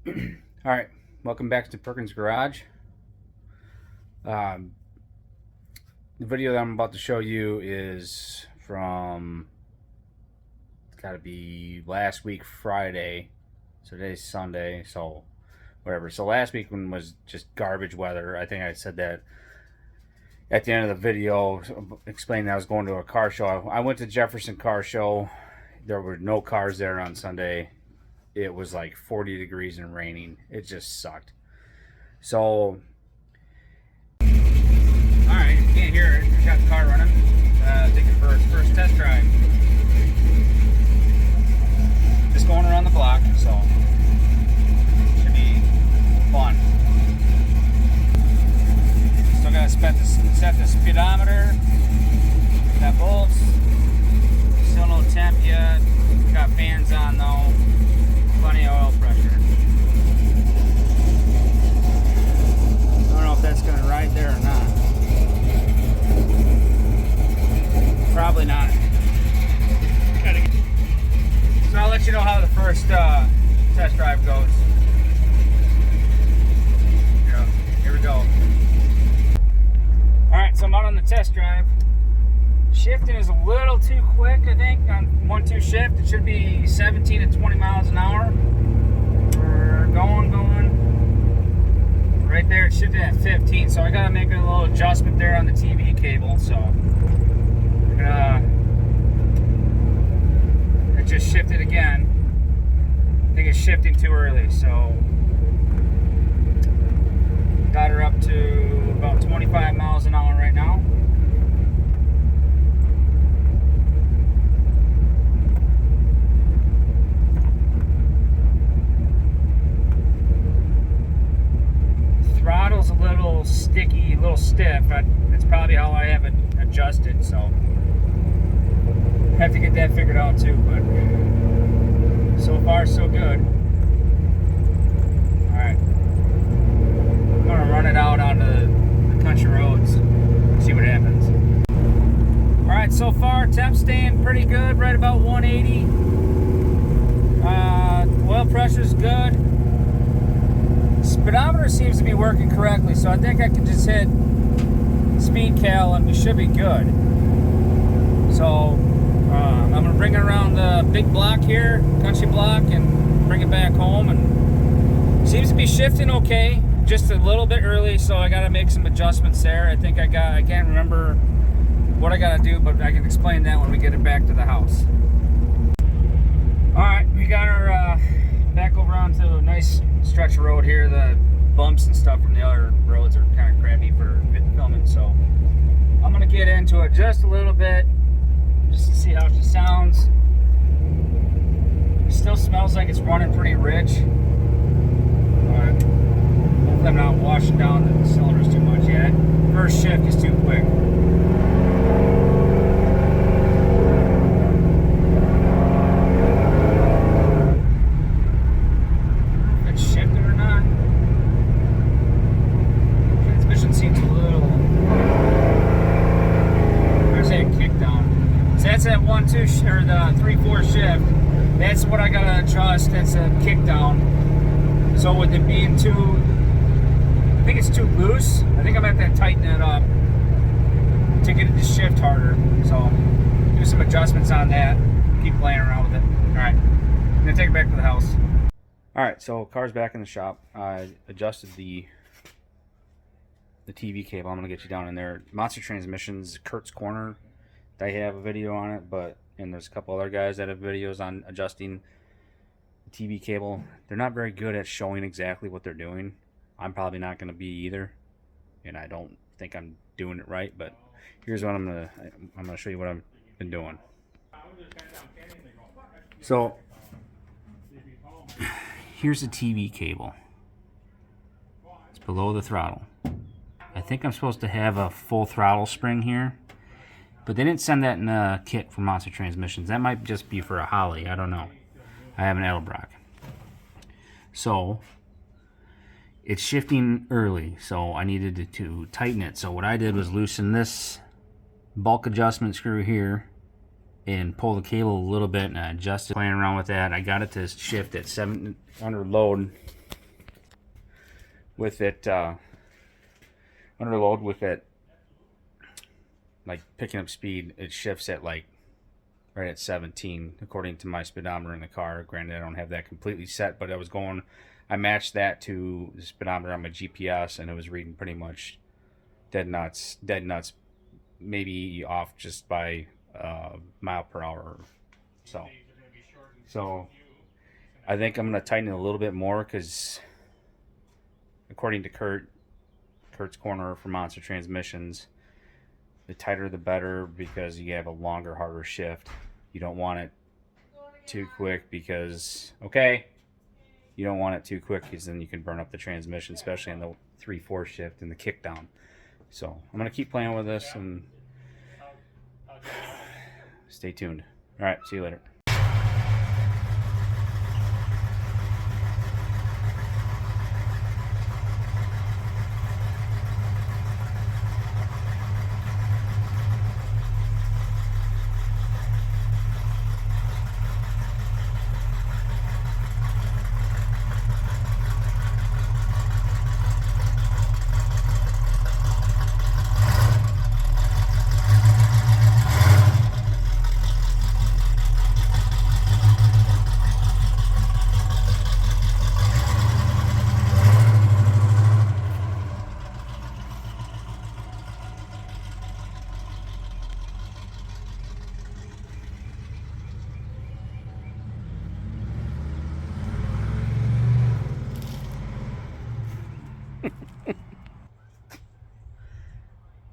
All right, welcome back to Perkins Garage. The video that I'm about to show you is from, it's got to be last week Friday. So today's Sunday, so whatever. So last week when was just garbage weather. I think I said that at the end of the video, explaining I was going to a car show. I went to Jefferson Car Show. There were no cars there on Sunday. It was like 40 degrees and raining. It just sucked. So, alright, if you can't hear it, I got the car running. Take it for its first test drive. Just going around the block, so should be fun. Still gotta set the speedometer. Got bolts. Still no temp yet. Got fans on though. Plenty of oil pressure. I don't know if that's gonna ride there or not. Probably not. So I'll let you know how the first test drive goes. Here we go. Alright, so I'm out on the test drive. Shifting is a little too quick, I think, on 1-2 shift. It should be 17 to 20 miles an hour. We're going. Right there, it should be at 15, so I gotta make a little adjustment there on the TV cable, so it just shifted again. I think it's shifting too early, so got her up to about 25 miles an hour right now. Throttle's a little sticky, a little stiff. That's probably how I have it adjusted, so have to get that figured out too, but so far so good. Alright, I'm gonna run it out onto the country roads, see what happens. Alright, so far temp staying pretty good, right about 180. Oil pressure's good. Speedometer seems to be working correctly, so I think I can just hit speed cal and we should be good. So I'm going to bring it around the big block here, country block, and bring it back home. And seems to be shifting okay, just a little bit early, so I got to make some adjustments there. I think I can't remember what I got to do, but I can explain that when we get it back to the house. Alright, we got our back over onto a nice stretch of road here. The bumps and stuff from the other roads are kind of crappy for filming, so I'm gonna get into it just a little bit just to see how she sounds. It still smells like it's running pretty rich, but hopefully I'm not washing down the cylinders too much yet. First shift is too quick. That's at 1-2 or the 3-4 shift. That's what I gotta adjust. That's a kick down. So with it being too, I think it's too loose. I think I'm gonna have to tighten it up to get it to shift harder. So do some adjustments on that. Keep playing around with it. All right, I'm gonna take it back to the house. All right, so car's back in the shop. I adjusted the TV cable. I'm gonna get you down in there. Monster Transmissions, Kurt's Corner. They have a video on it, and there's a couple other guys that have videos on adjusting the TV cable. They're not very good at showing exactly what they're doing. I'm probably not going to be either, and I don't think I'm doing it right. But here's what I'm gonna show you what I've been doing. So here's the TV cable. It's below the throttle. I think I'm supposed to have a full throttle spring here. But they didn't send that in a kit for Monster Transmissions. That might just be for a Holly. I don't know. I have an Edelbrock. So, it's shifting early. So, I needed to tighten it. So, what I did was loosen this bulk adjustment screw here and pull the cable a little bit and adjust it. Playing around with that. I got it to shift at 7 under load. with it under load with it, like picking up speed, it shifts at like right at 17 according to my speedometer in the car. Granted, I don't have that completely set, but I matched that to the speedometer on my GPS, and it was reading pretty much dead nuts, maybe off just by mile per hour. So I think I'm gonna tighten it a little bit more, because according to Kurt's Corner for Monster Transmissions, the tighter the better, because you have a longer, harder shift. You don't want it too quick, because you don't want it too quick, because then you can burn up the transmission, especially in the 3/4 shift and the kick down. So I'm gonna keep playing with this and stay tuned. All right, see you later.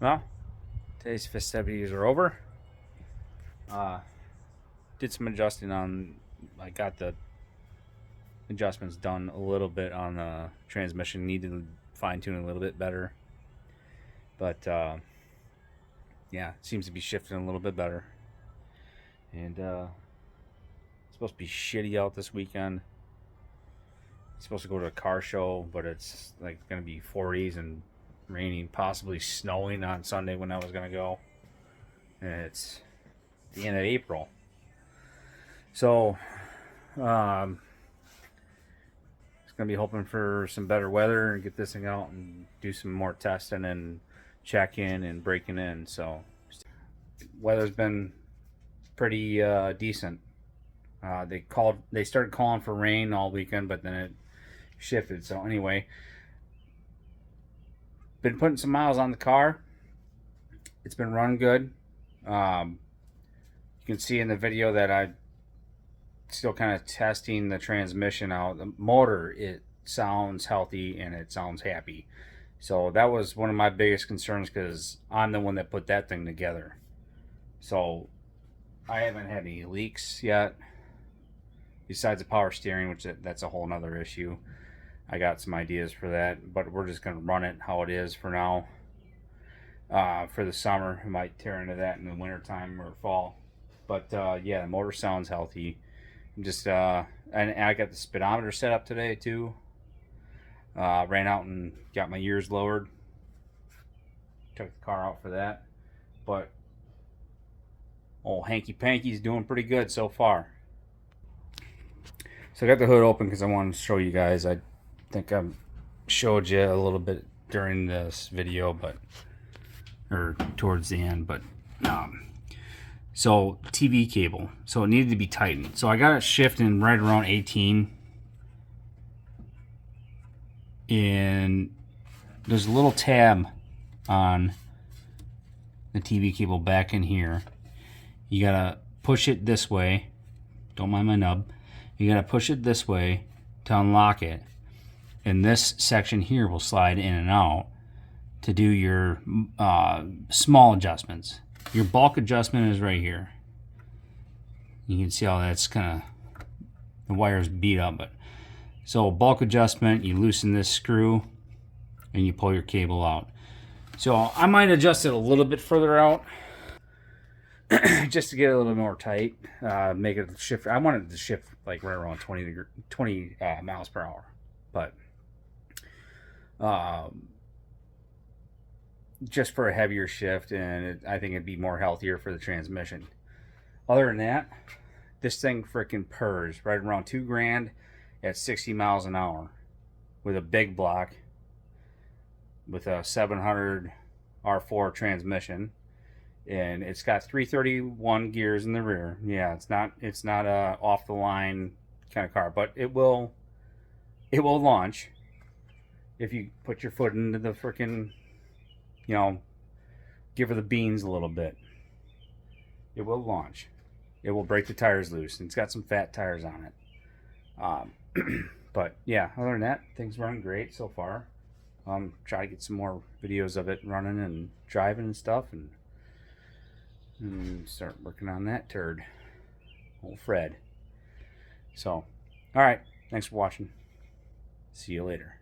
Well, today's festivities are over. Did some adjusting on. I got the adjustments done a little bit on the transmission. Needed to fine tune a little bit better, but yeah, it seems to be shifting a little bit better. And it's supposed to be shitty out this weekend. It's supposed to go to a car show, but it's like going to be 40s and raining, possibly snowing on Sunday when I was going to go. And it's the end of April. So, it's going to be hoping for some better weather and get this thing out and do some more testing and check in and breaking in. So, weather's been pretty decent. They started calling for rain all weekend, but then it shifted. So anyway, been putting some miles on the car. It's been running good. You can see in the video that I still kind of testing the transmission out. The motor, it sounds healthy and it sounds happy. So that was one of my biggest concerns, because I'm the one that put that thing together. So I haven't had any leaks yet, besides the power steering, which that's a whole nother issue. I got some ideas for that, but we're just going to run it how it is for now. For the summer, we might tear into that in the winter time or fall. But yeah, the motor sounds healthy. Just and I got the speedometer set up today too. Ran out and got my years lowered. Took the car out for that. But old Hanky Panky's doing pretty good so far. So I got the hood open because I wanted to show you guys. I think I showed you a little bit during this video, or towards the end, but so TV cable, so it needed to be tightened. So I got it shifting right around 18, and there's a little tab on the TV cable back in here. You gotta push it this way. Don't mind my nub. You gotta push it this way to unlock it, and this section here will slide in and out to do your small adjustments. Your bulk adjustment is right here. You can see how that's kind of, the wire's beat up, but so bulk adjustment, you loosen this screw and you pull your cable out. So I might adjust it a little bit further out just to get it a little bit more tight, make it shift. I wanted it to shift like right around 20 miles per hour, but just for a heavier shift, and I think it'd be more healthier for the transmission. Other than that, this thing freaking purrs right around $2,000 at 60 miles an hour with a big block with a 700 R4 transmission, and it's got 331 gears in the rear. Yeah, it's not a off the line kind of car, but it will launch if you put your foot into the freaking, give her the beans a little bit. It will launch. It will break the tires loose. And it's got some fat tires on it. But yeah, other than that, things running great so far. Try to get some more videos of it running and driving and stuff, and start working on that turd, old Fred. So, all right, thanks for watching. See you later.